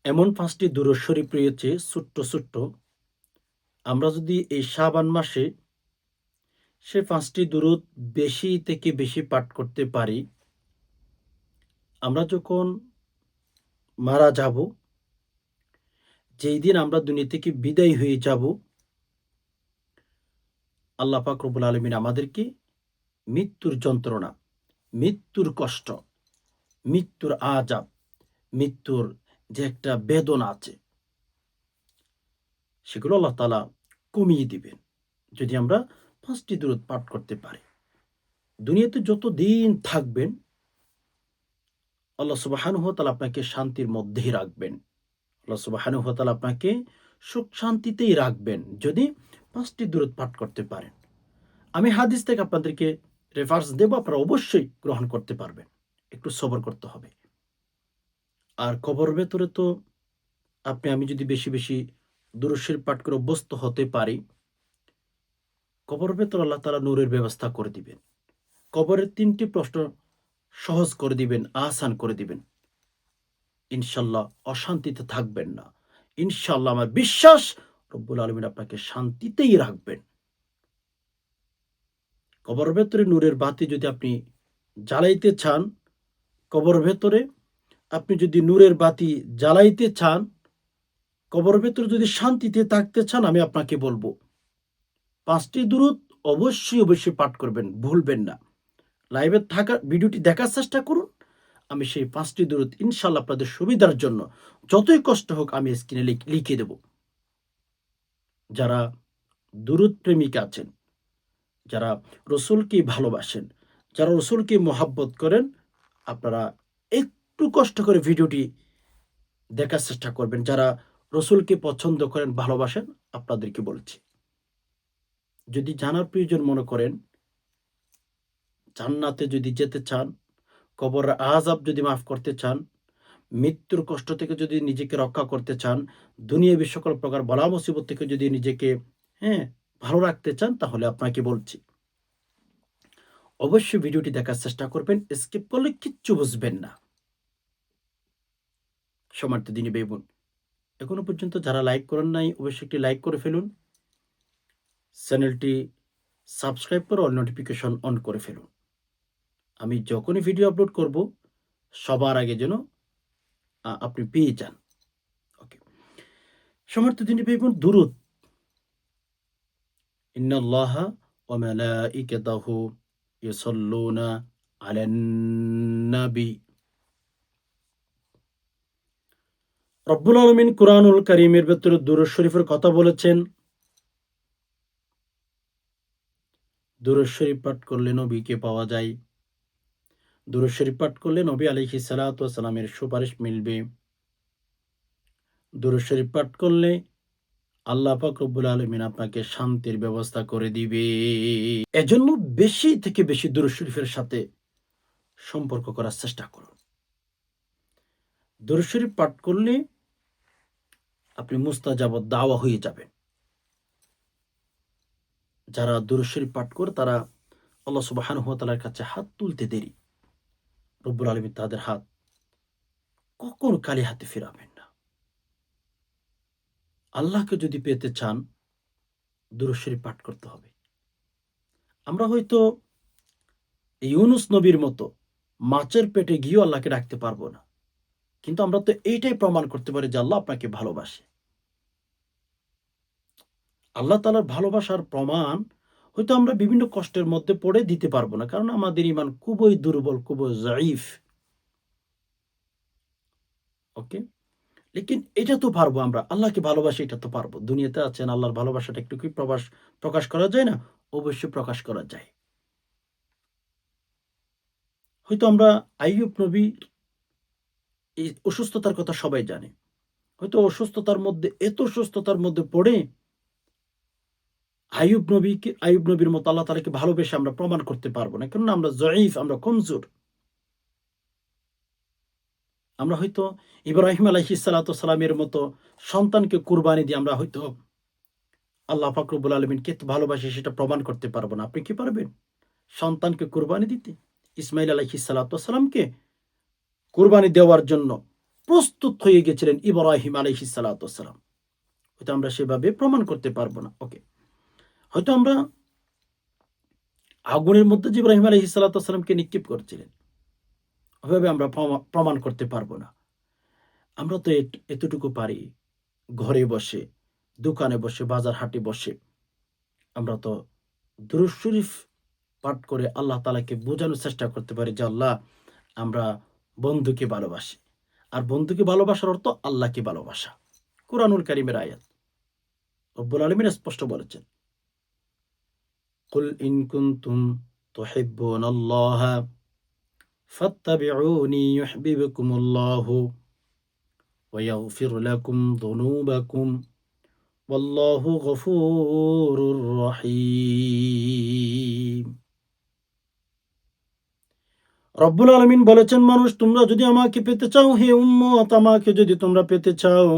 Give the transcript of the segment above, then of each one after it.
এমন ৫টি দুরূদ শরীফ রয়েছে ছোট্ট, ছোট্ট। আমরা যদি এই শাবান মাসে সে ৫টি দুরূদ বেশি থেকে বেশি পাঠ করতে পারি, আমরা যখন মারা যাব, যেই দিন আমরা দুনিয়া থেকে বিদায় হয়ে যাব, আল্লাহ পাক রব্বুল আলামিন আমাদেরকে মৃত্যুর যন্ত্রণা, মৃত্যুর কষ্ট, মৃত্যুর আযাব, মৃত্যুর যে একটা বেদনা আছে, সেগুলো আল্লাহ তাআলা কমিয়ে দিবেন। যদি আমরা ৫টি দুরূদ পাঠ করতে পারি। দুনিয়াতে যতদিন থাকবেন, আল্লাহ সুবহানাহু ওয়া তাআলা আপনাকে শান্তির মধ্যেই রাখবেন। আল্লাহ সুবহানাহু ওয়া তাআলা আপনাকে সুখ শান্তিতেই রাখবেন যদি ৫টি দুরূদ পাঠ করতে পারেন। আমি হাদিস থেকে আপনাদেরকে রেফারেন্স দেব, আপনারা অবশ্যই গ্রহণ করতে পারবেন। একটু সবর করতে হবে। আর কবরের ভেতরে তো আমি যদি বেশি, বেশি দুরূদ শরীফ পাঠ করে অভ্যস্ত হতে পারি, কবরের ভেতরে আল্লাহ তাআলা নূরের ব্যবস্থা করে দিবেন। কবরের ৩টি প্রশ্ন সহজ করে দিবেন, আসান করে দিবেন। ইনশাআল্লাহ অশান্তিতে থাকবেন না। ইনশাআল্লাহ আমার বিশ্বাস রব্বুল আলামিন আপনাকে শান্তিতেই রাখবেন। কবরের ভেতরে নূরের বাতি যদি আপনি জ্বালাইতে চান, কবরের ভেতরে আপনি যদি নূরের বাতি জ্বালাইতে চান, কবরের ভেতরে যদি শান্তিতে থাকতে চান, আমি আপনাকে বলব ৫টি দুরূদ অবশ্যই, অবশ্যই পাঠ করবেন, ভুলবেন না। লাইভে থাকা ভিডিওটি দেখার চেষ্টা করুন। আমি সেই ৫টি দুরূদ ইনশাআল্লাহ আপনাদের সুবিধার জন্য যতই কষ্ট হোক আমি স্ক্রিনে লিখে দেব। যারা দুরূদ প্রেমিক আছেন, যারা রসুলকে ভালোবাসেন, যারা রসুলকে মহাব্বত করেন, আপনারা একটু কষ্ট করে ভিডিওটি দেখার চেষ্টা করবেন। যারা রসুলকে পছন্দ করেন, ভালোবাসেন, আপনাদেরকে বলছি। যদি জানার প্রয়োজন মনে করেন, জান্নাতে যদি যেতে চান, কবরের আযাব যদি মাফ করতে চান, মৃত্যুর কষ্ট থেকে যদি নিজেকে রক্ষা করতে চান, দুনিয়াবী সকল প্রকার বালা মুসিবত থেকে যদি নিজেকে হ্যাঁ, ভালো রাখতে চান, তাহলে আপনাকে বলছি অবশ্যই ভিডিওটি দেখার চেষ্টা করবেন। স্কিপ করলে কিচ্ছু বুঝবেন না। সম্মানিত দিনী ভাই বোন, এখনো পর্যন্ত যারা লাইক করেন নাই, অবশ্যই একটি লাইক করে ফেলুন। চ্যানেলটি সাবস্ক্রাইব করে অল নোটিফিকেশন অন করে ফেলুন। আমি যখনই ভিডিও আপলোড করব, সবার আগে যেন আপনি পেয়ে যান। ওকে। সম্মানিত দিনী ভাই বোন, দুরূদ। ইন্নাল্লাহা ওয়া মালাইকাতাহু ইউসাল্লুনা আলান নবী। রব্বুল আলামিন কুরআনুল কারীমের ভেতরে দুরূদ শরীফের কথা বলেছেন। দুরূদ শরীফ পাঠ করলে নবীকে পাওয়া যায়। দুরূদ শরীফ পাঠ করলে নবী আলাইহিস সালাতু ওয়াস সালামের সুপারিশ মিলবে। দুরূদ শরীফ পাঠ করলে আল্লাহ পাক রব্বুল আলামিন আপনাকে শান্তির ব্যবস্থা করে দিবে। এজন্য বেশি থেকে বেশি দুরূদ শরীফের সাথে সম্পর্ক করার চেষ্টা করুন। দুরূদ শরীফ পাঠ করলে আপনি মুস্তাজাব দাওয়া হয়ে যাবেন। যারা দুরূদ শরীফ পাঠ করে তারা আল্লাহ সুবহানাহু ওয়া তাআলার কাছে হাত তুলতে দেরি, রব্বুল আলামিন তাদের হাত কখনো খালি হাতে ফিরাবেন না। আল্লাহকে যদি পেতে চান, দুরূদ শরীফ পাঠ করতে হবে। আমরা হয়তো ইউনুস নবীর মতো মাছের পেটে গিয়েও আল্লাহকে ডাকতে পারবো না, কিন্তু আমরা তো এইটাই প্রমাণ করতে পারি যে আল্লাহ আপনাকে ভালোবাসে। আল্লাহ তাআলার ভালোবাসার প্রমাণ হয়তো আমরা বিভিন্ন কষ্টের মধ্যে পড়ে দিতে পারবো না, কারণ আমাদের ঈমান খুবই দুর্বল, খুবই যায়ীফ। ওকে, লেকিন এটা তো পারবো, আমরা আল্লাহকে ভালোবাসি, এটা তো পারবো। দুনিয়াতে আছেন, আল্লাহর ভালোবাসাটা একটু কি প্রকাশ করা যায় না? অবশ্যই প্রকাশ করা যায়। হয়তো আমরা আইয়ুব নবী এই অসুস্থতার কথা সবাই জানে। হয়তো অসুস্থতার মধ্যে, এত অসুস্থতার মধ্যে পড়ে আইয়ুব নবীর মতো আল্লাহ তাআলাকে ভালোবেসে আমরা প্রমাণ করতে পারবো না। কেননা আমরা যায়ীফ, আমরা কমজোর। আমরা হয়তো ইব্রাহিম আলাইহিস সালাতু ওয়াস সালামের মতো সন্তানকে কুরবানি দিয়ে আমরা হয়তো আল্লাহ পাক রব্বুল আলামিনকে এত ভালোবাসি সেটা প্রমাণ করতে পারবো না। আপনি কি পারবেন সন্তানকে কুরবানি দিতে? ইসমাঈল আলাইহিস সালাতু ওয়াস সালামকে কুরবানি দেওয়ার জন্য প্রস্তুত হয়ে গেছিলেন ইব্রাহিম আলাইহিস সালাতু ওয়াস সালাম। হয়তো আমরা সেভাবে প্রমাণ করতে পারবো না। ওকে। হয়তো আমরা আগুনের মধ্যে যে ইব্রাহিম আলাইহিস সালাতু ওয়াস সালামকে নিক্ষেপ করছিলেন, ওভাবে আমরা প্রমাণ করতে পারবো না। আমরা তো এতটুকু পারি, ঘরে বসে, দোকানে বসে, বাজার হাটে বসে আমরা তো দুরূদ শরীফ পাঠ করে আল্লাহ তাআলাকে বোঝানোর চেষ্টা করতে পারি যে, আল্লাহ আমরা বন্ধুকে ভালোবাসি। আর বন্ধুকে ভালোবাসার অর্থ আল্লাহকে ভালোবাসা। কুরআনুল কারীমের আয়াত। রব্বুল আলামিন স্পষ্ট বলেছেন, কুল ইন কুনতুম তুহিব্বুনাল্লাহা ফাত্তাবিউনি ইউহিব্বুকুমুল্লাহু ওয়া ইয়াগফির লাকুম যুনুবাকুম ওয়াল্লাহু গফুরুর রহিম। রব্বুল আলামিন বলেছেন, মানুষ তোমরা যদি আমাকে পেতে চাও, হে উম্মত আমাকে যদি তোমরা পেতে চাও,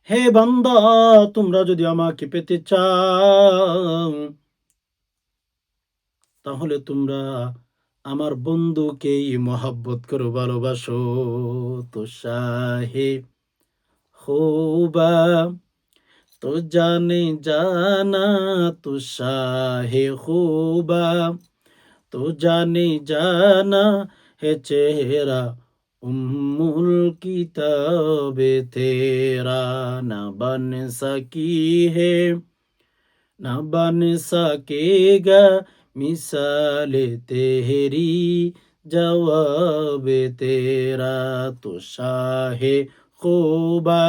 হে বান্দা তোমরা যদি আমাকে পেতে চাও, তাহলে তোমরা আমার বন্ধুকেই মহব্বত করো, ভালোবাসো। তো শাহে খুবা তো জানে জানা, তো শাহে খুবা তো জানে জানা है चेहरा उम्मुल किताबे तेरा ना बन सकी है ना बन सकेगा मिसाले तेरी जवाब तेरा तो शाहे खूबा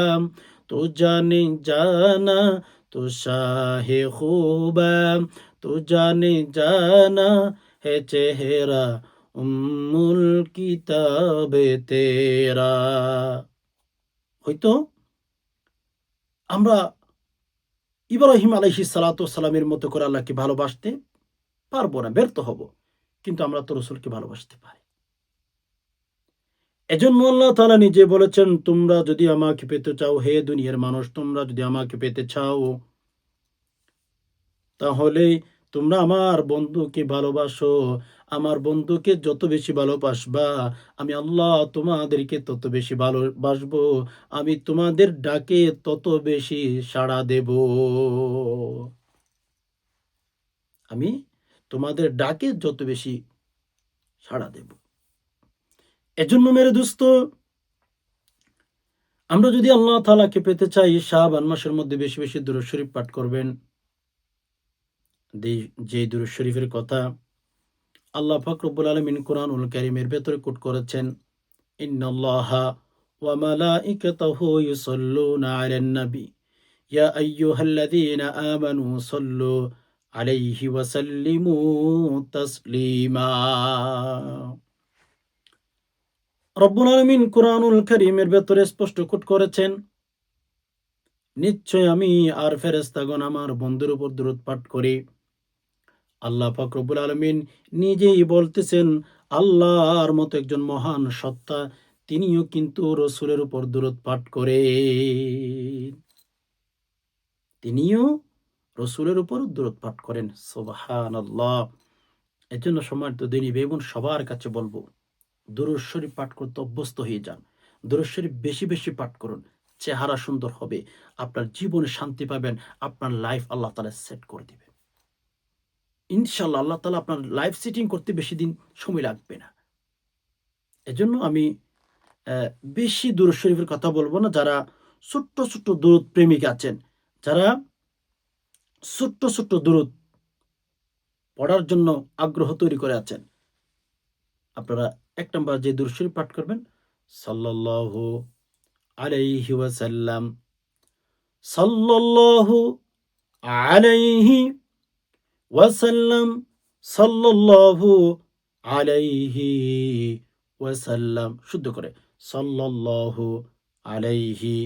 तो जाने जाना तो शाहे खूबा तो जाने जाना है चेहरा উম্মুল কিতাবে তেরা। হয়তো আমরা ইব্রাহিম আলাইহিস সালাতু ওয়াস সালামের মতো করে আল্লাহকে ভালোবাসতে পারবো না, ব্যর্থ হব। কিন্তু আমরা তো রাসূলকে ভালোবাসতে পারি। এজন্য আল্লাহ তাআলা নিজে বলেছেন, তোমরা যদি আমাকে পেতে চাও, হে দুনিয়ার মানুষ তোমরা যদি আমাকে পেতে চাও, তাহলে তোমরা আমার বন্ধুকে ভালোবাসো। আমার বন্ধুকে যত বেশি ভালোবাসবা, আমি আল্লাহ তোমাদেরকে তত বেশি ভালোবাসবো। আমি তোমাদের ডাকে তত বেশি সাড়া দেব। আমি তোমাদের ডাকে যত বেশি সাড়া দেব। এজন্য মেরে দোস্ত, আমরা যদি আল্লাহ তাআলাকে পেতে চাই, শাবান মাসের মধ্যে বেশি বেশি দুরূদ শরীফ পাঠ করবেন। যে দুরূদ শরীফের কথা আল্লাহ পাক রব্বুল আলামিন কুরআনুল কারীমের ভেতরে কোট করেছেন, ইন্নাল্লাহা ওয়া মালাইকাতাহু ইউসাল্লুনা আলান নবী ইয়া আইয়ুহাল্লাযীনা আমানু সাল্লু আলাইহি ওয়া সাল্লিমু তাসলিমা। রব্বুল আলামিন কুরআনুল কারীমের ভেতরে স্পষ্ট কোট করেছেন, নিশ্চয় আমি আর ফেরেশতাগণ আমার বন্ধুর উপর দরুদ পাঠ করি। আল্লাহ পাক রব্বুল আলামিন নিজেই বলতেছেন, আল্লাহর মতো একজন মহান সত্তা তিনিও কিন্তু রসুলের উপর দরুদ পাঠ করেন। তিনিও রসুলের উপর দরুদ পাঠ করেন। সুবহানাল্লাহ। এজন্য সম্মানিত দিনী ভাই বোন সবার কাছে বলবো, দরুদ শরীফ পাঠ করতে অভ্যস্ত হয়ে যান। দরুদ শরীফ বেশি বেশি পাঠ করুন। চেহারা সুন্দর হবে, আপনার জীবনে শান্তি পাবেন, আপনার লাইফ আল্লাহ তাআলা সেট করে দিবেন। ইনশাআল্লাহ আল্লাহ তাআলা আপনার লাইফ সেটিং করতে বেশি দিন সময় লাগবে না। এজন্য আমি বেশি দুরূদ শরীফের কথা বলব না। যারা ছোট্ট, ছোট্ট দুরূদ প্রেমিক আছেন, যারা ছোট্ট, ছোট্ট দুরূদ পড়ার জন্য আগ্রহ তৈরি করে আছেন, আপনারা ১ নাম্বার যে দুরূদ শরীফ পাঠ করবেন, সাল্লাল্লাহু আলাইহি ওয়াসাল্লাম, সাল্লাল্লাহু আলাইহি ওয়াসাল্লাম, সাল্লাল্লাহু আলাইহি ওয়াসাল্লাম। শুদ্ধ করে সাল্লাল্লাহু আলাইহি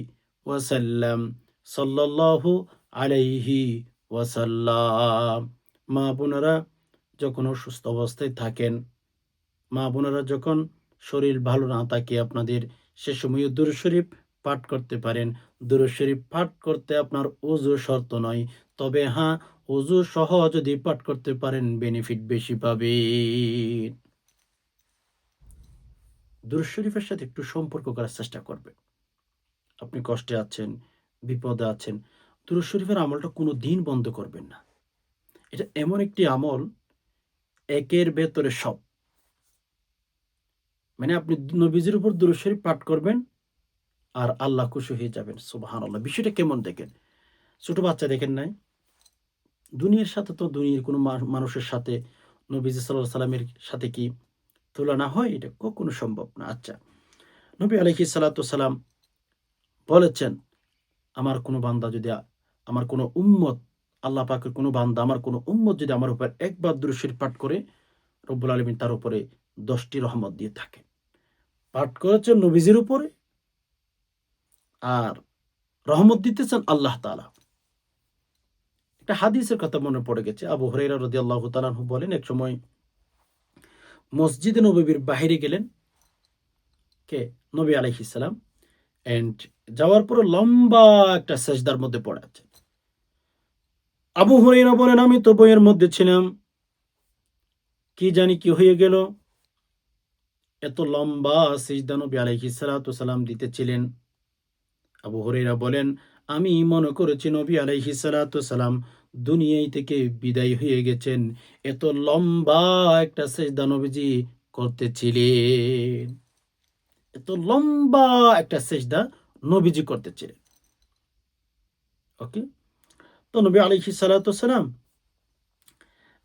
ওয়াসাল্লাম, সাল্লাল্লাহু আলাইহি ওয়াসাল্লাম। মা বোনেরা যখন অসুস্থ অবস্থায় থাকেন, মা বোনেরা যখন শরীর ভালো না থাকে আপনাদের, সে সময়ও দুরূদ শরীফ পাঠ করতে পারেন। দুরূদ শরীফ পাঠ করতে আপনার ওযু শর্ত নয়। তবে হ্যাঁ, ওযু সহ যদি পাঠ করতে পারেন বেনিফিট বেশি পাবেন। দুরূদ শরীফের সাথে একটু সম্পর্ক করার চেষ্টা করবেন। আপনি কষ্টে আছেন, বিপদে আছেন, দুরূদ শরীফের আমলটা কোনোদিন বন্ধ করবেন না। এটা এমন একটি আমল, একের ভেতরে সব। মানে আপনি নবীজির উপর দুরূদ শরীফ পাঠ করবেন আর আল্লাহ খুশি হয়ে যাবেন। সুবহানাল্লাহ! বিষয়টা কেমন দেখেন? ছোট বাচ্চা দেখেন নাই? দুনিয়ার সাথে তো দুনিয়ার কোনো মানুষের সাথে নবীজি সাল্লাল্লাহু আলাইহি সাল্লামের সাথে কি তুলনা হয়? এটা কখনো সম্ভব না। আচ্ছা, নবী আলাইহিস সালাতু ওয়াসালাম বলেছেন, আমার কোনো বান্দা যদি আমার কোনো উম্মত, আল্লাহ পাকের কোনো বান্দা, আমার কোনো উম্মত যদি আমার উপর একবার দুরূদ শরীফ পাঠ করে, রব্বুল আলামিন তার উপরে ১০ টি রহমত দিয়ে থাকেন। পাঠ করেছেন নবীজির উপরে আর রহমত দিতেছেন আল্লাহ তাআলা। একটা হাদিসের কথা মনে পড়ে গেছে। আবু হুরায়রা রাদিয়াল্লাহু তাআলা আনহু বলেন, একসময় মসজিদে নববীর বাহিরে গেলেন কে? নবী আলাইহিস সালাম। অ্যান্ড যাওয়ার পরে লম্বা একটা সেজদার মধ্যে পড়ে আছেন। আবু হুরায়রা বলেন, আমি তো বইয়ের মধ্যে ছিলাম। কি জানি কি হয়ে গেল? এত লম্বা সিজদা নবী আলাইহিস সালাতু ওয়াসালাম দিতেছিলেন। আবু হুরায়রা বলেন, আমি মনে করেছি নবী আলাইহিস সালাতু ওয়াসালাম দুনিয়ায় থেকে বিদায় হয়ে গেছেন। এত লম্বা একটা সিজদা নবীজি করতেছিলেন। এত লম্বা একটা সিজদা নবীজি করতেছিলেন। ওকে? তো নবী আলাইহিস সালাতু ওয়াসালাম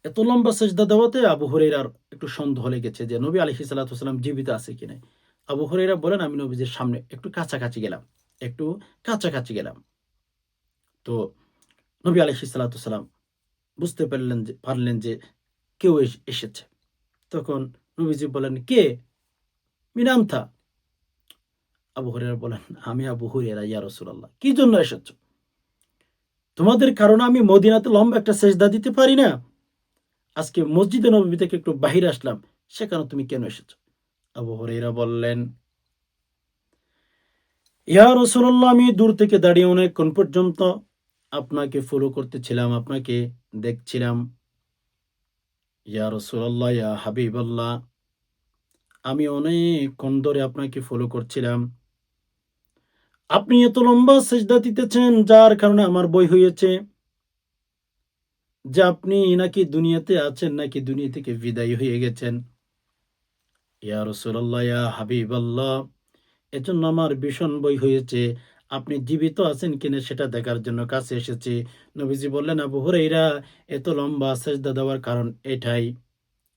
এত লম্বা সেজদা দেওয়াতে আবু হুরায়রার একটু সন্দেহ লেগেছে যে নবী আলাইহিস সালাতু ওয়াসালাম জীবিত আছে কিনা। আবু হুরায়রা বলেন, আমি নবীজির সামনে একটু কাছাকাছি গেলাম। একটু কাছাকাছি গেলাম। তো নবী আলাইহিস সালাতু ওয়াসালাম বুঝতে পারলেন যে কেউ এসেছে। তখন নবীজি বলেন, "কে? মিন আনতা?" আবু হুরায়রা বলেন, "আমি আবু হুরায়রা ইয়া রাসূলুল্লাহ।" "কি জন্য এসেছো? তোমাদের কারণে আমি মদিনাতে লম্বা একটা সেজদা দিতে পারি না। আজকে মসজিদে নববী থেকে একটু বাহিরে আসলাম। সেখানে তুমি কেন এসেছো?" আবু হুরায়রা বললেন, ইয়া রাসূলুল্লাহ, আমি দূর থেকে দাঁড়িয়ে অনেকক্ষণ পর্যন্ত আপনাকে ফলো করতেছিলাম, আপনাকে দেখছিলাম। ইয়া রাসূলুল্লাহ, ইয়া হাবিবাল্লাহ, আমি অনেকক্ষণ ধরে আপনাকে ফলো করছিলাম। আপনি এত লম্বা সেজদা দিতেছেন যার কারণে আমার ভয় হয়েছে যে আপনি নাকি দুনিয়াতে আছেন নাকি দুনিয়া থেকে বিদায় হয়ে গেছেন। ইয়া রাসূলুল্লাহ, ইয়া হাবিবাল্লাহ, এজন্য আমার ভীষণ ভয় হয়েছে। আপনি জীবিত আছেন কিনা সেটা দেখার জন্য কাছে এসেছি। নবীজি বললেন, আবু হুরায়রা, এত লম্বা সেজদা দেওয়ার কারণ এটাই।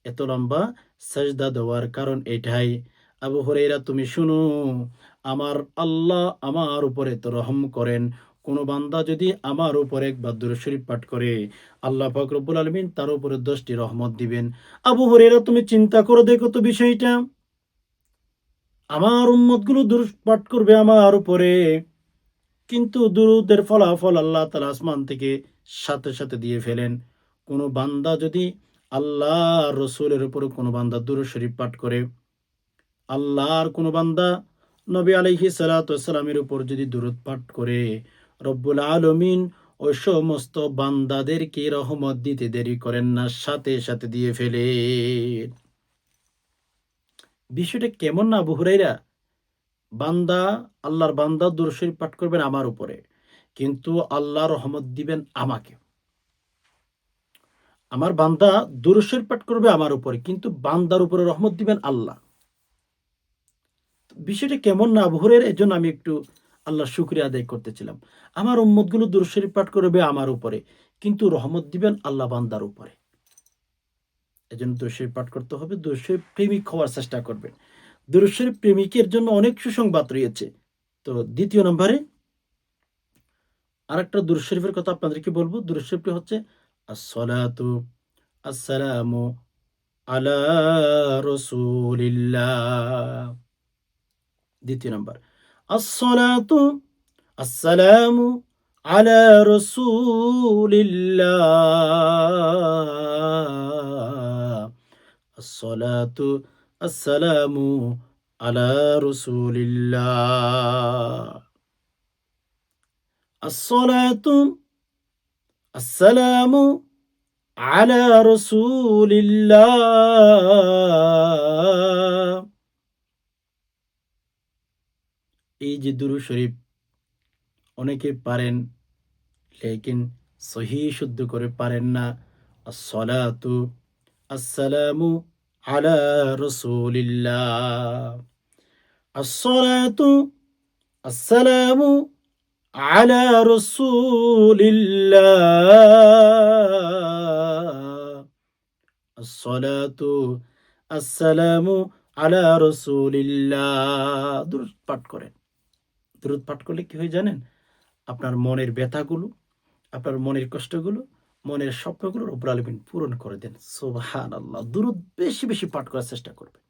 এত লম্বা সেজদা দেওয়ার কারণ এটাই। আবু হুরায়রা, তুমি শুনো, আমার আল্লাহ আমার উপরে এত রহম করেন। কোন বান্দা যদি আমার উপরে একবার দুরূদ শরীফ পাঠ করে, আল্লাহ পাক রব্বুল আলামিন তার উপরে ১০ টি রহমত দিবেন। আবু হুরায়রা, তুমি চিন্তা করে দেখো তো বিষয়টা। আমার উম্মতগুলো দুরূদ পাঠ করবে আমার উপরে। কিন্তু দুরূদের ফলাফল আল্লাহ তাআলা আসমান থেকে সাথে, সাথে দিয়ে ফেলেন। কোন বান্দা যদি আল্লাহর রাসূলের উপরে কোন বান্দা দুরূদ শরীফ পাঠ করে, আল্লাহর কোন বান্দা নবী আলাইহিস সালাতু ওয়াসসালামের উপর যদি দুরূদ পাঠ করে, রব্বুল আলামিন ওই সমস্ত বান্দাদেরকে রহমত দিতে দেরি করেন না, সাথে, সাথে দিয়ে ফেলেন। বিষয়টা কেমন না আবু হুরায়রা? বান্দা, আল্লাহর বান্দা দুরূদ শরীফ পাঠ করবেন আমার উপরে। কিন্তু আল্লাহ রহমত দিবেন আমাকে। আমার বান্দা দুরূদ শরীফ পাঠ করবে আমার উপরে। কিন্তু বান্দার উপরে রহমত দিবেন আল্লাহ। বিষয়টা কেমন না আবু হুরায়রা? এজন্য আমি একটু আল্লাহর শুকরিয়া আদায় করতেছিলাম। আমার উম্মতগুলো দুরূদ শরীফ পাঠ করবে আমার উপরে। কিন্তু রহমত দিবেন আল্লাহ বান্দার উপরে। এজন্য দুরূদ শরীফ পাঠ করতে হবে। দুরূদ শরীফ প্রেমিক হওয়ার চেষ্টা করবেন। দুরূদ শরীফ প্রেমিকের জন্য অনেক সুসংবাদ রয়েছে। তো ২য় নম্বরে আরেকটা দুরূদ শরীফের কথা আপনাদেরকে বলব। দুরূদ শরীফটি হচ্ছে আসসালাতু আসসালামু আলা রাসূলিল্লাহ। ২য় নাম্বার, আসসালাতু আসসালামু আলা রাসূলিল্লাহ। আসসালাতু আসসালামু আলা রাসূলিল্লাহ। আসসালাতু আসসালামু আলা রাসূলিল্লাহ। এই যে দুরূদ শরীফ অনেকে পারেন, লেকিন সহি শুদ্ধ করে পারেন না। আসসালাতু আসসালামু আলা রাসূলিল্লাহ, আসসালাতু আসসালামু আলা রাসূলিল্লাহ, আসসালাতু আসসালামু আলা রাসূলিল্লাহ। দুরূদ পাঠ করেন। দুরূদ পাঠ করলে কি হয় জানেন? আপনার মনের ব্যথাগুলো, আপনার মনের কষ্টগুলো, মনের স্বপ্নগুলো রব্বুল আলামিন পূরণ করে দেন। সুবহানাল্লাহ! দুরূদ বেশি, বেশি পাঠ করার চেষ্টা করবেন।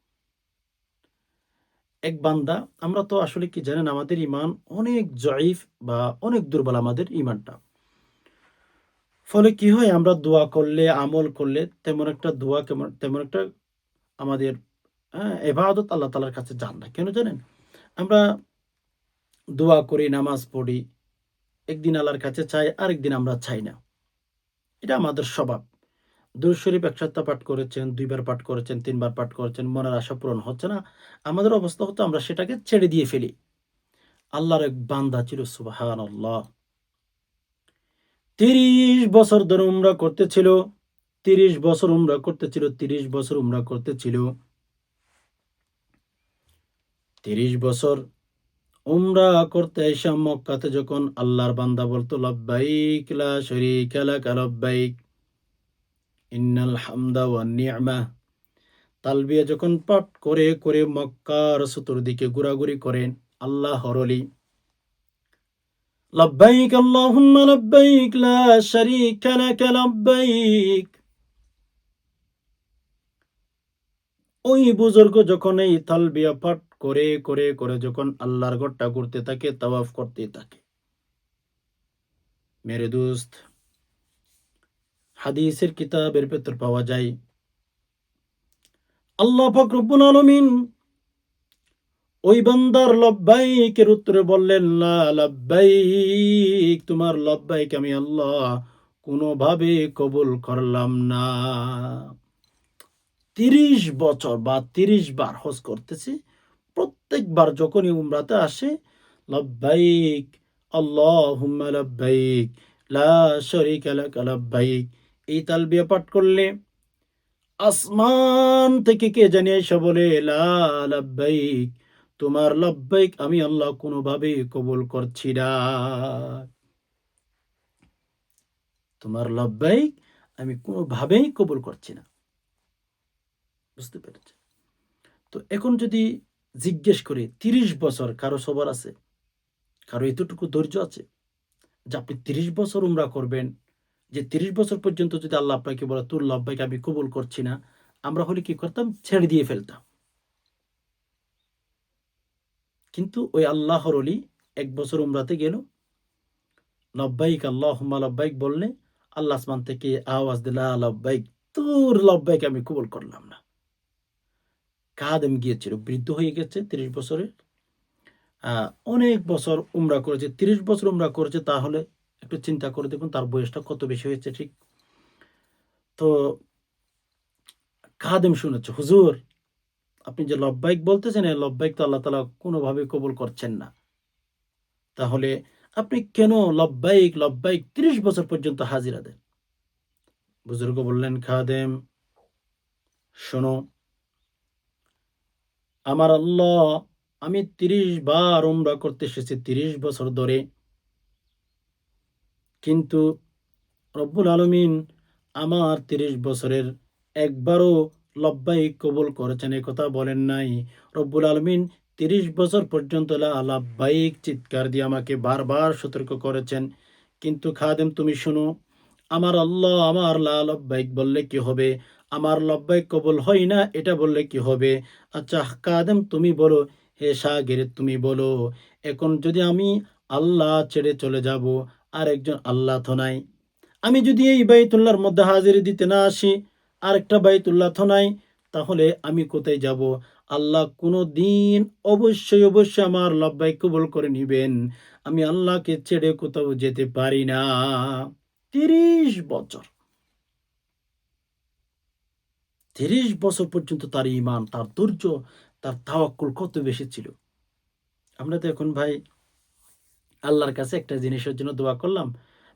এক বান্দা, আমরা তো আসলে কি জানেন আমাদের ঈমান অনেক জয়ীফ বা অনেক দুর্বল আমাদের ঈমানটা। ফলে কি হয় আমরা দোয়া করলে, আমল করলে তেমন একটা দোয়া তেমন একটা আমাদের ইবাদত আল্লাহ তাআলার কাছে যান না। কেন জানেন? আমরা দোয়া করি, নামাজ পড়ি, একদিন আল্লাহর কাছে চাই, আরেকদিন আমরা চাই না। এটা আমাদের স্বভাব। দুরূদ শরীফ ১ সপ্তাহ পাঠ করেছেন, ২ বার পাঠ করেছেন, ৩ বার পাঠ করেছেন, মনের আশা পূরণ হচ্ছে না। আমাদের অবস্থা হচ্ছে আমরা সেটাকে ছেড়ে দিয়ে ফেলি। আল্লাহর এক বান্দা ছিল সুবহানাল্লাহ। ৩০ বছর ধরে উমরা করতেছিল, ৩০ বছর উমরা করতেছিল, ৩০ বছর উমরা করতেছিল। ৩০ বছর উমরা করতে আইসা মক্কাতে যখন আল্লাহর বান্দা বলতো লব্বাইক লা শারীকা লাক লব্বাইক ইন্নাল হামদা ওয়ান নি'মাহ, তালবিয়া যখন পাঠ করে, করে মক্কার চতুর্দিকে ঘোরাঘুরি করেন আল্লাহর ওলি, লব্বাইক আল্লাহুম্মা লব্বাইক লা শারীকা লাক লব্বাইক। ওই বুজুর্গ যখন এই তালবিয়া পাঠ করে, করে, করে যখন আল্লাহর ঘরটা ঘুরতে থাকে, তাওয়াফ করতে থাকে। মেরে দোস্ত, হাদিসের কিতাবের ভেতর পাওয়া যায় আল্লাহ পাক রব্বুল আলামিন ওই বান্দার লব্বাইকের উত্তরে বললেন, লা লব্বাইক, তোমার লব্বাইক আমি আল্লাহ কোনোভাবে কবুল করলাম না। ৩০ বছর বা ৩০ বার হজ করতেছি। প্রত্যেকবার যখনই উমরাতে আসে, লব্বাইক আল্লাহুম্মা লব্বাইক লা শারীকা লাক লব্বাইক, এই তালবিয়া পাঠ করলে আসমান থেকে কে জানি এসে বলে, লা লব্বাইক, তোমার লব্বাইক আমি আল্লাহ কোনোভাবেই কবুল করছি না। তোমার লব্বাইক আমি কোনোভাবেই কবুল করছি না। বুঝতে পেরেছেন? তো এখন যদি জিজ্ঞেস করি ৩০ বছর কারো সবার আছে? কারো এতটুকু ধৈর্য আছে যে আপনি ৩০ বছর উমরা করবেন, যে ৩০ বছর পর্যন্ত যদি আল্লাহ আপনাকে বলে তোর লব্বাইক আমি কবুল করছি না, আমরা হলে কি করতাম? ছেড়ে দিয়ে ফেলতাম। কিন্তু ওই আল্লাহর ওলি ১ বছর উমরাতে গেল, লব্বাইক আল্লাহুম্মা লব্বাইক বললে আল্লাহ আসমান থেকে আওয়াজ দিল, লা লব্বাইক, তোর লব্বাইক আমি কবুল করলাম না। খাদেম গিয়েছিল, বৃদ্ধ হয়ে গেছে ৩০ বছরের। আ অনেক বছর উমরা করেছে। ৩০ বছর উমরা করেছে, তাহলে একটু চিন্তা করে দেখুন তার বয়সটা কত বেশি হয়েছে ঠিক। তো খাদেম শুনেছে, হুজুর আপনি যে লব্বাইক বলতেছেন, এই লব্বাইক তো আল্লাহ তাআলা কোনোভাবেই কবুল করছেন না। তাহলে আপনি কেন লব্বাইক, লব্বাইক ৩০ বছর পর্যন্ত হাজিরা দেন? বুজুর্গ বললেন, খাদেম শোনো, আমার আল্লাহ, আমি ৩০ বার উমরা করতে এসেছি ৩০ বছর ধরে। কিন্তু রব্বুল আলামিন আমার ৩০ বছরের একবারও লব্বাইক কবুল করেছেন একথা বলেন নাই। রব্বুল আলামিন ৩০ বছর পর্যন্ত লা লাব্বাইক চিৎকার দিয়ে আমাকে বারবার সতর্ক করেছেন। কিন্তু খাদেম তুমি শোনো, আমার আল্লাহ আমার লা লব্বাইক বললে কি হবে? আমার লব্বাইক কবুল হয় না এটা বললে কি হবে? আচ্ছা খাদেম তুমি বলো, হে শাগির তুমি বলো, এখন যদি আমি আল্লাহ ছেড়ে চলে যাব, আরেকজন আল্লাহ তো নাই। আমি যদি এই বাইতুল্লাহর মধ্যে হাজিরি দিতে না আসি, আরেকটা বাইতুল্লাহ তো নাই, তাহলে আমি কোথায় যাব? আল্লাহ কোনদিন অবশ্যই, অবশ্যই আমার লব্বাইক কবুল করে নিবেন। আমি আল্লাহকে ছেড়ে কোথাও যেতে পারি না। ৩০ বছর। ৩০ বছর পর্যন্ত তার ঈমান, তার ধৈর্য, তার তাওয়াক্কুল কত বেশি ছিল। আমরা তো এখন ভাই আল্লাহর কাছে একটা জিনিসের জন্য দোয়া করলাম,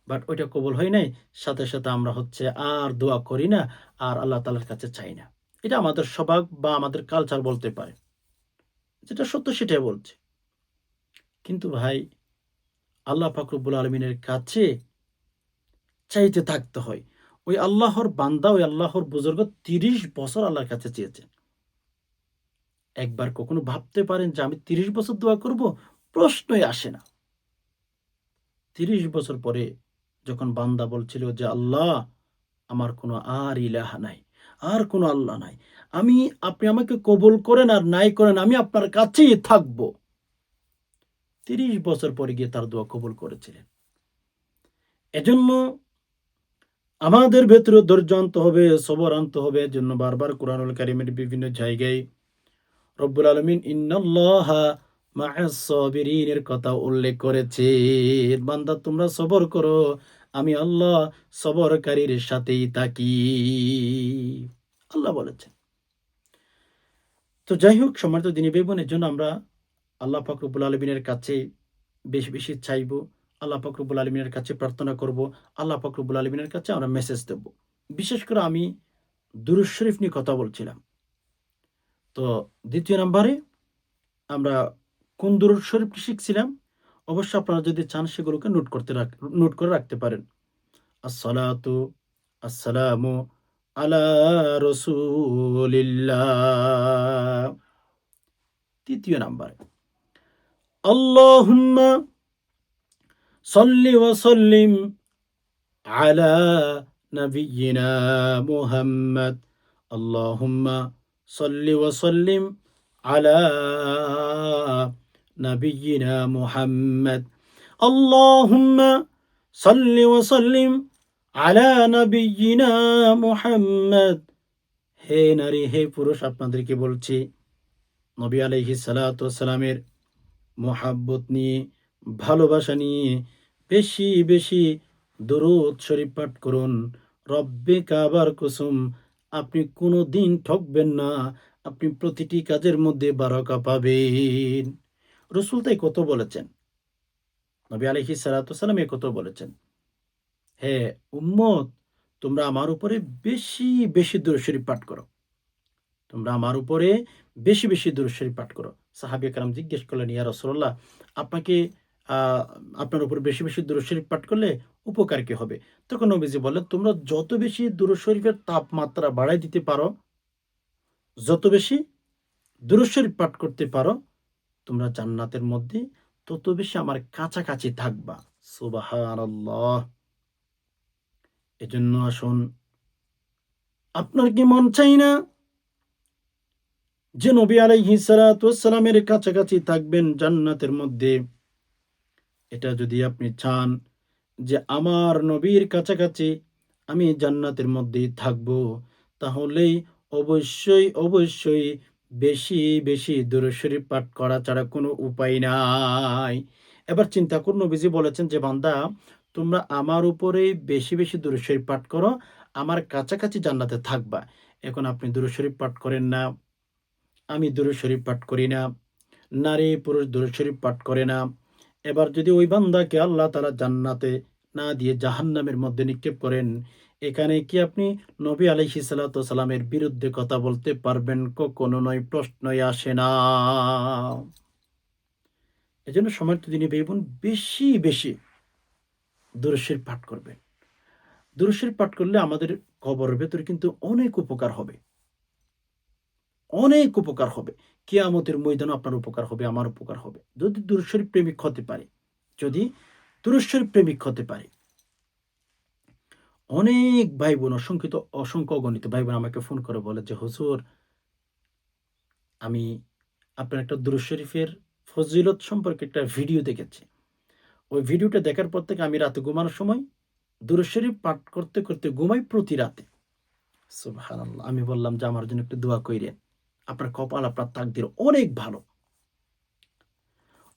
বাট ওইটা কবুল হয় নাই। সাথে, সাথে আমরা হচ্ছে আর দোয়া করি না, আর আল্লাহ তাআলার কাছে চাই না। এটা আমাদের স্বভাব বা আমাদের কালচার বলতে পারে। যেটা সত্য সেটাই বলছি। কিন্তু ভাই আল্লাহ পাক রব্বুল আলামিনের কাছে চাইতে থাকতে হয়। ওই আল্লাহর বান্দা, ওই আল্লাহর বুজুর্গ ৩০ বছর আল্লাহর কাছে চেয়েছেন। একবার কখনো ভাবতে পারেন যে আমি ৩০ বছর দোয়া করব? প্রশ্নই আসে না। ৩০ বছর পরে যখন বান্দা বলছিল যে, "আল্লাহ আমার কোনো আর ইলাহা নাই, আর কোনো আল্লাহ নাই। আপনি আমাকে কবুল করেন আর নাই করেন আমি আপনার কাছেই থাকব।" ৩০ বছর পরে গিয়ে তার দোয়া কবুল করেছিলেন। এজন্য আমাদের ভেতরে ধৈর্য আনতে হবে, সবর আনতে হবে। এজন্য বারবার কোরআনুল কারীমের বিভিন্ন জায়গায় রব্বুল আলামিন ইন্নাল্লাহা মাআস সাবিরিনের কথা উল্লেখ করেছেন। বান্দা তোমরা সবর করো, আমি আল্লাহ সবরকারীর সাথেই থাকি। আল্লাহ বলেছেন। তো যাই হোক সম্মানিত দিনী ভাই বোন, এজন্য আমরা আল্লাহ পাক রব্বুল আলামিনের কাছে বেশি, বেশি চাইবো। আল্লাহ পাক রব্বুল আলামিনের কাছে প্রার্থনা করব। আল্লাহ পাক রব্বুল আলামিনের কাছে আমরা মেসেজ দেব। বিশেষ করে আমি দুরূদ শরীফ নিয়ে কথা বলছিলাম। তো ২য় নাম্বারে আমরা কোন দুরূদ শরীফটি শিখছিলাম? অবশ্যই আপনারা যদি চান সেগুলোকে নোট করে রাখতে পারেন। আসসালাতু আসসালামু আলা রাসূলিল্লাহ। ৩য় নাম্বার আল্লাহুম্মা সাল্লি ওয়া সাল্লিম আলা নাবিয়্যিনা মুহাম্মাদ। আল্লাহুম্মা সাল্লি ওয়া সাল্লিম আলা নাবিয়্যিনা মুহাম্মাদ। আল্লাহুম্মা সাল্লি ওয়া সাল্লিম আলা নাবিয়্যিনা মুহাম্মাদ। হে নারী, হে পুরুষ আপনাদেরকে বলছি, নবী আলাইহিস সালাতু ওয়াস সালামের মহাব্বত নিয়ে, ভালোবাসা নিয়ে বেশি, বেশি দরুদ শরীফ পাঠ করুন। রব্বে কাবার কসম আপনি কোনদিন ঠকবেন না। আপনি প্রতিটি কাজের মধ্যে বারাকা পাবেন। রাসূল তাই কত বলেছেন। নবী আলাইহিস সালাতু ওয়াস সালাম এ কথা বলেছেন। হে উম্মত, তোমরা আমার উপরে বেশি, বেশি দরুদ শরীফ পাঠ করো। তোমরা আমার উপরে বেশি, বেশি দরুদ শরীফ পাঠ করো। সাহাবায়ে কেরাম জিজ্ঞেস করলেন, ইয়া রাসূলুল্লাহ আপনাকে আ আপনার উপর বেশি, বেশি দরুদ শরীফ পাঠ করলে উপকার কি হবে? তখন নবীজি বললেন, তোমরা যত বেশি দরুদ শরীফের তাপমাত্রা বাড়ায় দিতে পারো, যত বেশি দরুদ শরীফ পাঠ করতে পারো, তোমরা জান্নাতের মধ্যে তত বেশি আমার কাছাকাছি থাকবা। সুবহানাল্লাহ! এজন্য আসুন, আপনার কি মন চাই না যে নবী আলাইহিস সালাতু ওয়াস সালামের কাছাকাছি থাকবেন জান্নাতের মধ্যে? এটা যদি আপনি চান যে আমার নবীর কাছাকাছি আমি জান্নাতের মধ্যেই থাকবো, তাহলেই অবশ্যই, অবশ্যই বেশি, বেশি দরুদ শরীফ পাঠ করা ছাড়া কোনো উপায় নাই। এবার চিন্তা করুন, নবীজি বলেছেন যে, "বান্দা তোমরা আমার উপরেই বেশি, বেশি দরুদ শরীফ পাঠ করো, আমার কাছাকাছি জান্নাতে থাকবা।" এখন আপনি দরুদ শরীফ পাঠ করেন না, আমি দরুদ শরীফ পাঠ করি না, নারী পুরুষ দরুদ শরীফ পাঠ করে না। এবার যদি ওই বান্দাকে আল্লাহ তাআলা জান্নাতে না দিয়ে জাহান্নামের মধ্যে নিক্ষেপ করেন, এখানে কি আপনি নবী আলাইহিস সালাতু ওয়াস সালামের বিরুদ্ধে কথা বলতে পারবেন? কখনো নয়, প্রশ্নই আসে না। এজন্য সম্মানিত দিনী ভাই বোন বেশি, বেশি দরুদ শরীফ পাঠ করবেন। দরুদ শরীফ পাঠ করলে আমাদের কবরের ভেতরে কিন্তু অনেক উপকার হবে। অনেক উপকার হবে। কিয়ামতের ময়দানেও আপনার উপকার হবে, আমার উপকার হবে। যদি দুরূদ শরীফ প্রেমিক হতে পারি, যদি দুরূদ শরীফ প্রেমিক হতে পারি। অনেক ভাই-বোন অসংখ্য অগণিত ভাই-বোন আমাকে ফোন করে বলে যে, "হুজুর আমি আপনার একটা দুরূদ শরীফের ফজিলত সম্পর্কে একটা ভিডিও দেখেছি। ওই ভিডিওটা দেখার পর থেকে আমি রাতে ঘুমানোর সময় দুরূদ শরীফ পাঠ করতে, করতে ঘুমাই প্রতি রাতে।" সুবহানাল্লাহ! আমি বললাম যে, "আমার জন্য একটু দোয়া কইরেন। আপনার কপাল, আপনার তাকদির অনেক ভালো।"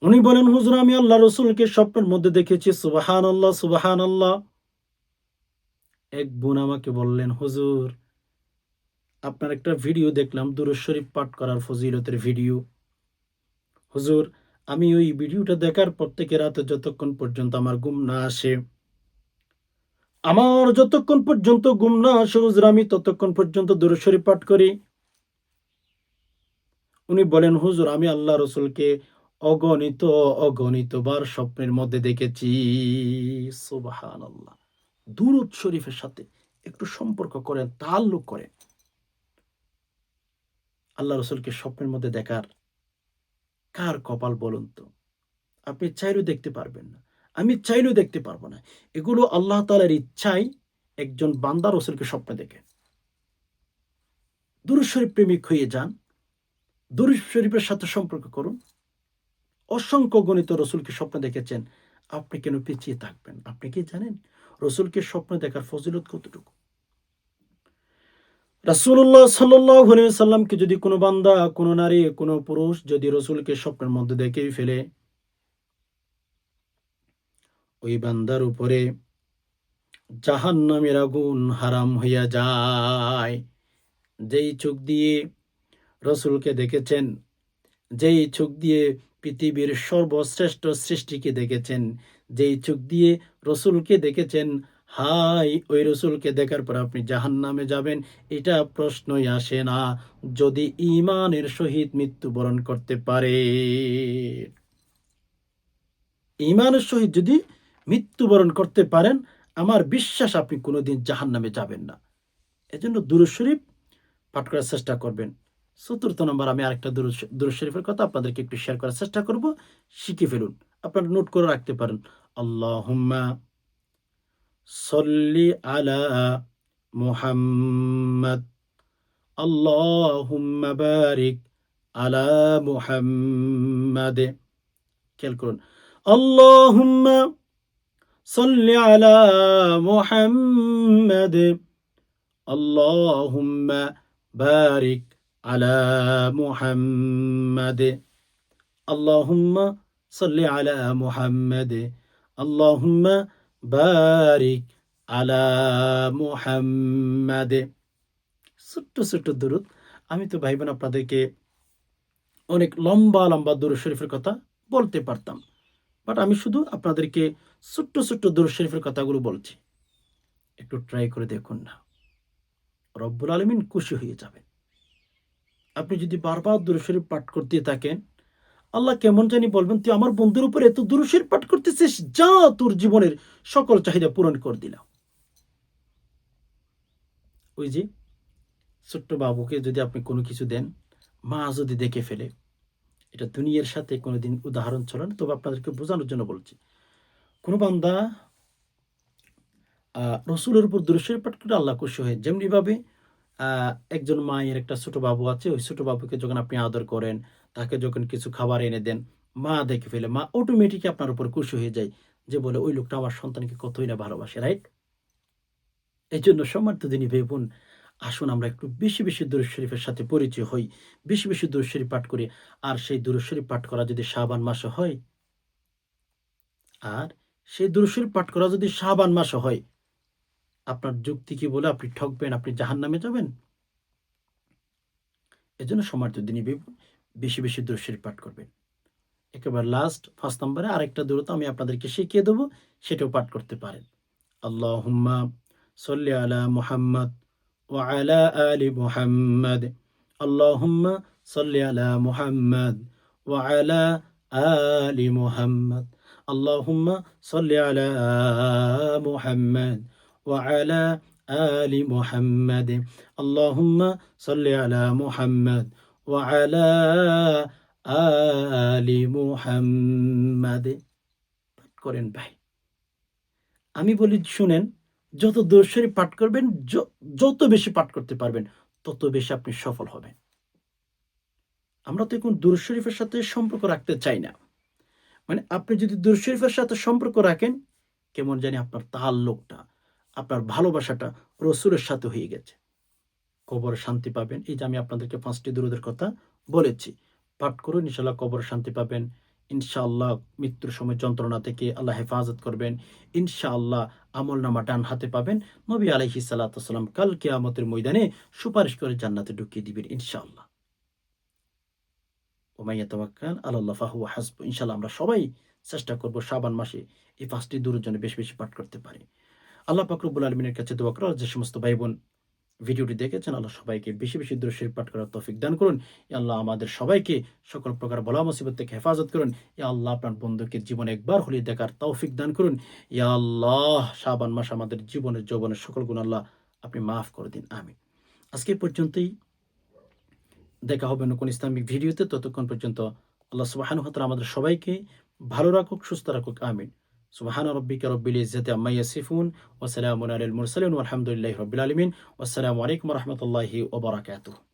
উনি বলেন, "হুজুর আমি আল্লাহ রসুলকে স্বপ্নের মধ্যে দেখেছি।" সুবহানাল্লাহ, সুবহানাল্লাহ। এক বোন আমাকে বললেন, "হুজুর আপনার একটা ভিডিও দেখলাম দুরূদ শরীফ পাঠ করার ফজিলতের ভিডিও। হুজুর আমি ওই ভিডিওটা দেখার পর থেকে রাতে যতক্ষণ পর্যন্ত আমার ঘুম না আসে, আমার যতক্ষণ পর্যন্ত ঘুম না আসে হুজুর, আমি ততক্ষণ পর্যন্ত দুরূদ শরীফ পাঠ করি। উনি বলেন, হুজুর আমি আল্লাহ রসুলকে অগণিত অগণিত বার স্বপ্নের মধ্যে দেখেছি। সুবহানাল্লাহ। দুরূদ শরীফের সাথে একটু সম্পর্ক করেন, তাআল্লুক করেন। আল্লাহ রসুলকে স্বপ্নের মধ্যে দেখার কার কপাল বলুন তো? আপনি চাইলেও দেখতে পারবেন না। আমি চাইলেও দেখতে পারবো না। এগুলো আল্লাহ তাআলার ইচ্ছায় একজন বান্দা রসুলকে স্বপ্নে দেখে। দুরূদ শরীফ প্রেমিক হয়ে যান। দুরূদ শরীফের সাথে সম্পর্ক করুন। অসংখ্য গণিত রসুলকে স্বপ্নে দেখেছেন। আপনি কেন পিছিয়ে থাকবেন? আপনি কি জানেন রসুলকে স্বপ্নে দেখার ফজিলত কতটুকু? রাসূলুল্লাহ সাল্লাল্লাহু আলাইহি ওয়াসাল্লামকে যদি কোনো বান্দা, কোনো নারী, কোনো পুরুষ যদি রসুলকে স্বপ্নের মধ্যে দেখেই ফেলে, ওই বান্দার উপরে জাহান্নামের আগুন হারাম হইয়া যায়। যেই চোখ দিয়ে রসুলকে দেখেছেন, যেই চোখ দিয়ে পৃথিবীর সর্বশ্রেষ্ঠ সৃষ্টিকে দেখেছেন, যেই চোখ দিয়ে রসুলকে দেখেছেন, হাই ওই রসুলকে দেখার পর আপনি জাহান্নামে যাবেন, এটা প্রশ্নই আসে না, যদি ঈমানের সহিত মৃত্যুবরণ করতে পারে। ঈমানের সহিত যদি মৃত্যুবরণ করতে পারেন, আমার বিশ্বাস আপনি কোনোদিন জাহান্নামে যাবেন না। এজন্য দুরূদ শরীফ পাঠ করার চেষ্টা করবেন। ৪র্থ নম্বর, আমি আরেকটা দুরূদ শরীফের কথা আপনাদেরকে একটু শেয়ার করার চেষ্টা করব। শিখে ফেলুন। আপনারা নোট করে রাখতে পারেন। আল্লাহুম্মা সল্লি আলা মুহাম্মাদ, আল্লাহুম্মা বারিক আলা মুহাম্মাদ। খেয়াল করুন। আল্লাহুম্মা সল্লি আলা মুহাম্মাদ, আল্লাহুম্মা বারিক আলা মুহাম্মাদ, আল্লাহুম্মা সাল্লি আলা মুহাম্মাদ, আল্লাহুম্মা বারিক আলা মুহাম্মাদ। ছোট্ট ছোট্ট দুরূদ। আমি তো ভাই বোন আপনাদেরকে অনেক লম্বা লম্বা দুরূদ শরীফের কথা বলতে পারতাম, বাট আমি শুধু আপনাদেরকে ছোট্ট ছোট্ট দুরূদ শরীফের কথাগুলো বলছি। একটু ট্রাই করে দেখুন না, রব্বুল আলামিন খুশি হয়ে যাবেন। আপনি যদি বারবার দুরূদ শরীফ পাঠ করতে থাকেন, আল্লাহ কেমন জানি বলবেন, তুই আমার বন্ধুর উপরে এত দুরূদ শরীফ পাঠ করতেছিস, যা তোর জীবনের সকল চাহিদা পূরণ করে দিলাম। ওই যে ছোট্ট বাবুকে যদি আপনি কোনো কিছু দেন, মা যদি দেখে ফেলে, এটা দুনিয়ার সাথে কোনোদিন উদাহরণ ছিল না, তবে আপনাদেরকে বোঝানোর জন্য বলছি। কোনো বান্দা রসুলের উপর দুরূদ শরীফ পাঠ করে আল্লাহ খুশি হয়। যেমনিভাবে একজন মায়ের একটা ছোট বাবু আছে, ওই ছোট বাবুকে যখন আপনি আদর করেন, তাকে যখন কিছু খাবার এনে দেন, মা দেখে ফেলে, মা অটোমেটিক আপনার উপর খুশি হয়ে যায়। যে বলে ওই লোকটা আমার সন্তানকে কতই না ভালোবাসে, রাইট? এজন্য সম্মানিত দিনী ভাই বোন, আসুন আমরা একটু বেশি বেশি দুরূদ শরীফের সাথে পরিচয় হই। বেশি বেশি দুরূদ শরীফ পাঠ করি। আর সেই দুরূদ শরীফ পাঠ করা যদি শাবান মাসে হয়, আর সেই দুরূদ শরীফ পাঠ করা যদি শাবান মাসে হয়, আপনার যুক্তি কি বলে আপনি ঠকবেন, আপনি জাহান্নামে যাবেন? এজন্য সম্মানিত দিনী ভাই বোন, বেশি বেশি দুরূদ শরীফ পাঠ করবেন। একেবারে লাস্ট ৫ নম্বরে আরেকটা দূরত্ব আমি আপনাদেরকে শিখিয়ে দেব, সেটাও পাঠ করতে পারেন। আল্লাহুম্মা সল্লি আলা মুহাম্মাদ ওয়া আলা আলি মুহাম্মাদ, আল্লাহুম্মা সল্লি আলা মুহাম্মাদ ওয়া আলা আলি মুহাম্মাদ, আল্লাহুম্মা সল্লি আলা মুহাম্মাদ ওয়া আলা আলি মুহাম্মাদ, আল্লাহুম্মা সল্লি আলা মুহাম্মাদ ওয়া আলা আলি মুহাম্মাদে। পাঠ করেন ভাই। আমি বলি শুনেন, যত দরুদ শরীফ পাঠ করবেন, যত বেশি পাঠ করতে পারবেন, তত বেশি আপনি সফল হবেন। আমরা তো এখন দরুদ শরীফের সাথে সম্পর্ক রাখতে চাই না। মানে আপনি যদি দরুদ শরীফের সাথে সম্পর্ক রাখেন, কেমন জানি আপনার তাআল্লুকটা, আপনার ভালোবাসাটা রসুলের সাথে হয়ে গেছে। কবরে শান্তি পাবেন। এই যে আমি আপনাদেরকে ৫ টি দুরূদের কথা বলেছি। পাঠ করুন, ইনশাআল্লাহ কবরে শান্তি পাবেন। ইনশাআল্লাহ মৃত্যুর সময় যন্ত্রণা থেকে আল্লাহ হেফাজত করবেন। ইনশাআল্লাহ আমলনামা ডান হাতে পাবেন। নবী আলাইহিস সালাতু ওয়াস সালাম কাল কিয়ামতের ময়দানে সুপারিশ করে জান্নাতে ঢুকিয়ে দিবেন ইনশাআল্লাহ। ওয়া ইয়াতাওয়াক্কাল আলাল্লাহ ফাহুয়া হাসবু। ইনশাআল্লাহ আমরা সবাই চেষ্টা করব শাবান মাসে এই ৫ টি দুরূদ যেন বেশি, বেশি পাঠ করতে পারি। আল্লাহ পাক রব্বুল আলামিনের কাছে দোয়া করি, আর যে সমস্ত ভাই-বোন ভিডিওটি দেখেছেন, আল্লাহ সবাইকে বেশি, বেশি দরুদ শরীফ পাঠ করার তৌফিক দান করুন। ইয়া আল্লাহ আমাদের সবাইকে সকল প্রকার বলা মুসিবত থেকে হেফাজত করুন। ইয়া আল্লাহ আপনার বন্ধুকে জীবনে একবার হলেও দেখার তৌফিক দান করুন। ইয়া আল্লাহ শাবান মাস আমাদের জীবনের যৌবনের সকল গুনাহ আল্লাহ আপনি মাফ করে দিন। আমিন। আজকে এ পর্যন্তই। দেখা হবে অন্য কোনো ইসলামিক ভিডিওতে। ততক্ষণ পর্যন্ত আল্লাহ সুবহানাহু ওয়া তাআলা আমাদের সবাইকে ভালো রাখুক, সুস্থ রাখুক। আমিন। সুবহানা রাব্বিকা রাব্বিল ইজ্জাতি আম্মা ইয়াসিফুন ওয়া সালামুন আলাল মুরসালিন ওয়ালহামদুলিল্লাহি রাব্বিল আলামিন। ওয়াসসালামু আলাইকুম ওয়া রাহমাতুল্লাহি ওয়া বারাকাতুহু।